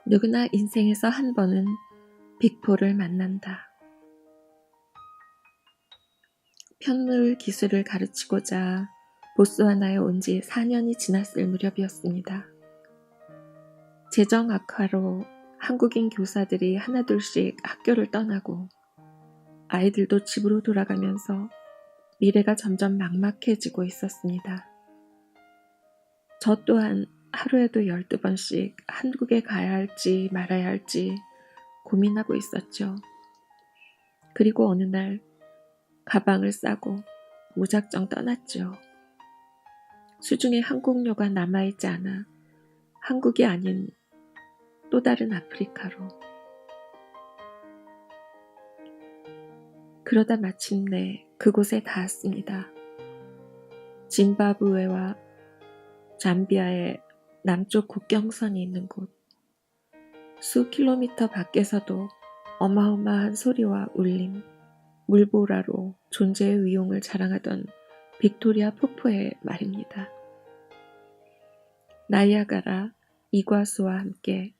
누구나 인생에서 한 번은 빅4를 만난다. 편물 기술을 가르치고자 보스와나에 온 지 4년이 지났을 무렵이었습니다. 재정 악화로 한국인 교사들이 하나둘씩 학교를 떠나고 아이들도 집으로 돌아가면서 미래가 점점 막막해지고 있었습니다. 저 또한 하루에도 12번씩 한국에 가야 할지 말아야 할지 고민하고 있었죠. 그리고 어느 날 가방을 싸고 무작정 떠났죠. 수중에 항공료가 남아있지 않아 한국이 아닌 또 다른 아프리카로. 그러다 마침내 그곳에 닿았습니다. 짐바브웨와 잠비아의 남쪽 국경선이 있는 곳. 수 킬로미터 밖에서도 어마어마한 소리와 울림, 물보라로 존재의 위용을 자랑하던 빅토리아 폭포의 말입니다. 나이아가라, 이과수와 함께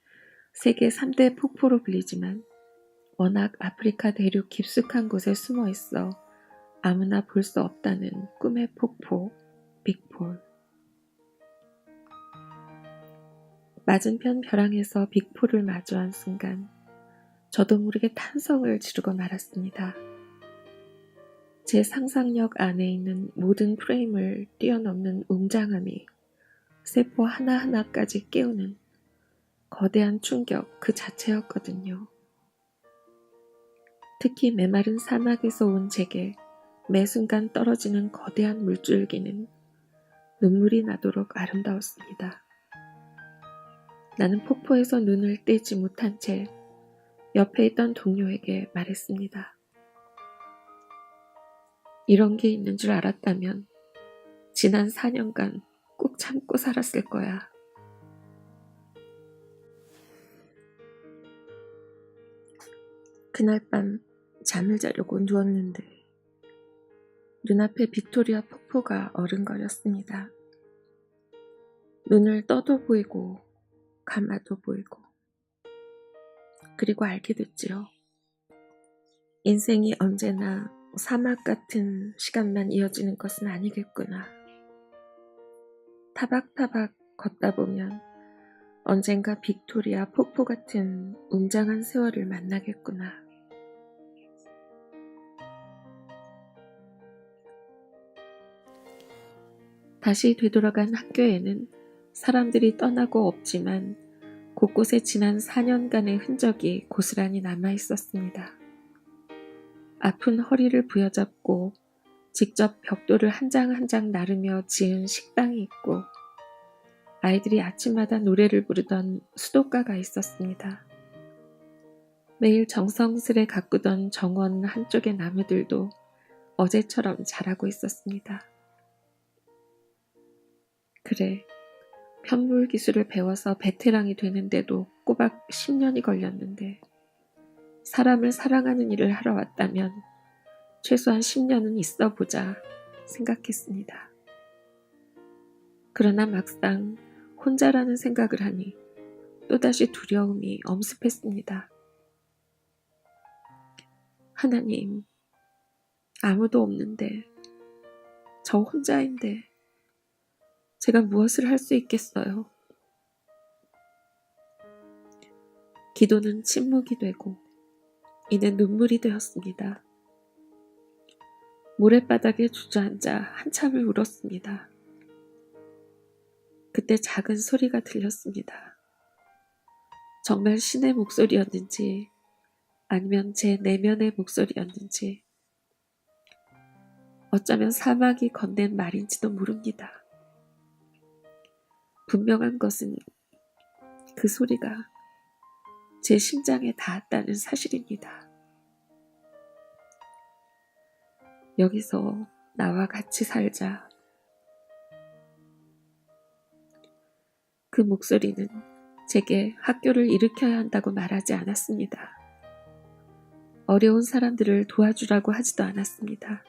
세계 3대 폭포로 불리지만 워낙 아프리카 대륙 깊숙한 곳에 숨어 있어 아무나 볼 수 없다는 꿈의 폭포, 빅폴. 맞은편 벼랑에서 빅폴을 마주한 순간 저도 모르게 탄성을 지르고 말았습니다. 제 상상력 안에 있는 모든 프레임을 뛰어넘는 웅장함이 세포 하나하나까지 깨우는 거대한 충격 그 자체였거든요. 특히 메마른 사막에서 온 제게 매 순간 떨어지는 거대한 물줄기는 눈물이 나도록 아름다웠습니다. 나는 폭포에서 눈을 떼지 못한 채 옆에 있던 동료에게 말했습니다. 이런 게 있는 줄 알았다면 지난 4년간 꼭 참고 살았을 거야. 그날 밤 잠을 자려고 누웠는데 눈앞에 빅토리아 폭포가 어른거렸습니다. 눈을 떠도 보이고 감아도 보이고. 그리고 알게 됐지요. 인생이 언제나 사막 같은 시간만 이어지는 것은 아니겠구나. 타박타박 걷다 보면 언젠가 빅토리아 폭포 같은 웅장한 세월을 만나겠구나. 다시 되돌아간 학교에는 사람들이 떠나고 없지만 곳곳에 지난 4년간의 흔적이 고스란히 남아있었습니다. 아픈 허리를 부여잡고 직접 벽돌을 한 장 한 장 나르며 지은 식당이 있고 아이들이 아침마다 노래를 부르던 수도가가 있었습니다. 매일 정성스레 가꾸던 정원 한쪽의 나무들도 어제처럼 자라고 있었습니다. 그래, 편물 기술을 배워서 베테랑이 되는데도 꼬박 10년이 걸렸는데 사람을 사랑하는 일을 하러 왔다면 최소한 10년은 있어 보자 생각했습니다. 그러나 막상 혼자라는 생각을 하니 또다시 두려움이 엄습했습니다. 하나님, 아무도 없는데 저 혼자인데 제가 무엇을 할 수 있겠어요? 기도는 침묵이 되고 이는 눈물이 되었습니다. 모래바닥에 주저앉아 한참을 울었습니다. 그때 작은 소리가 들렸습니다. 정말 신의 목소리였는지 아니면 제 내면의 목소리였는지 어쩌면 사막이 건넨 말인지도 모릅니다. 분명한 것은 그 소리가 제 심장에 닿았다는 사실입니다. 여기서 나와 같이 살자. 그 목소리는 제게 학교를 일으켜야 한다고 말하지 않았습니다. 어려운 사람들을 도와주라고 하지도 않았습니다.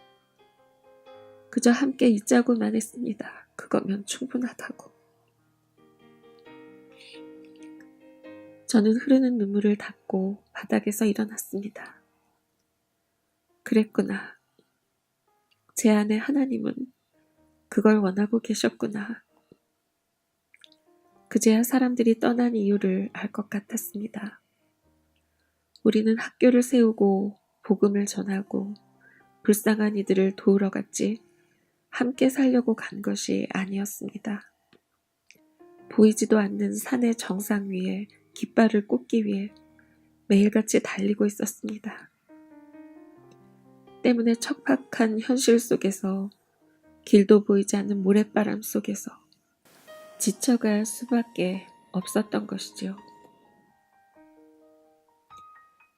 그저 함께 있자고만 했습니다. 그거면 충분하다고. 저는 흐르는 눈물을 닦고 바닥에서 일어났습니다. 그랬구나. 제 안에 하나님은 그걸 원하고 계셨구나. 그제야 사람들이 떠난 이유를 알 것 같았습니다. 우리는 학교를 세우고 복음을 전하고 불쌍한 이들을 도우러 갔지 함께 살려고 간 것이 아니었습니다. 보이지도 않는 산의 정상 위에 깃발을 꽂기 위해 매일같이 달리고 있었습니다. 때문에 척박한 현실 속에서 길도 보이지 않는 모래바람 속에서 지쳐갈 수밖에 없었던 것이죠.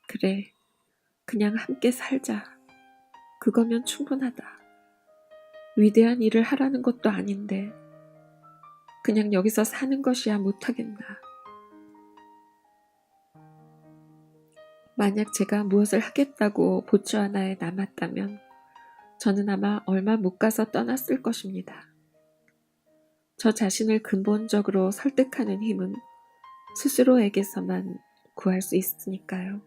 그래, 그냥 함께 살자. 그거면 충분하다. 위대한 일을 하라는 것도 아닌데 그냥 여기서 사는 것이야 못하겠나. 만약 제가 무엇을 하겠다고 보초 하나에 남았다면 저는 아마 얼마 못 가서 떠났을 것입니다. 저 자신을 근본적으로 설득하는 힘은 스스로에게서만 구할 수 있으니까요.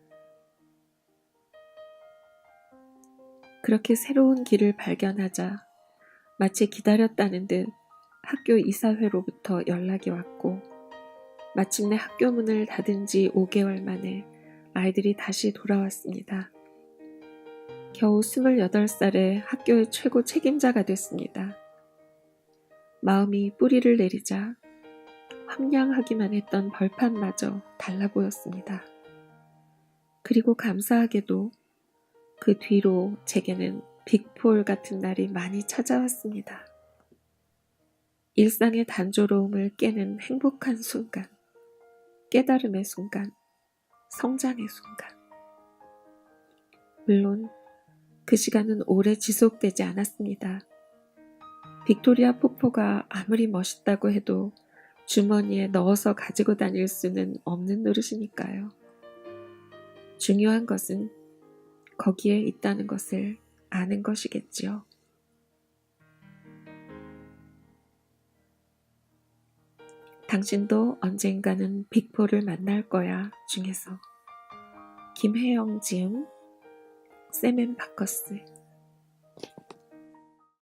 그렇게 새로운 길을 발견하자 마치 기다렸다는 듯 학교 이사회로부터 연락이 왔고 마침내 학교 문을 닫은 지 5개월 만에 아이들이 다시 돌아왔습니다. 겨우 28살에 학교의 최고 책임자가 됐습니다. 마음이 뿌리를 내리자 황량하기만 했던 벌판마저 달라 보였습니다. 그리고 감사하게도 그 뒤로 제게는 빅폴 같은 날이 많이 찾아왔습니다. 일상의 단조로움을 깨는 행복한 순간, 깨달음의 순간, 성장의 순간. 물론 그 시간은 오래 지속되지 않았습니다. 빅토리아 폭포가 아무리 멋있다고 해도 주머니에 넣어서 가지고 다닐 수는 없는 노릇이니까요. 중요한 것은 거기에 있다는 것을 아는 것이겠지요. 당신도 언젠가는 빅폴을 만날 거야 중에서 김혜영 지음 세멘 바커스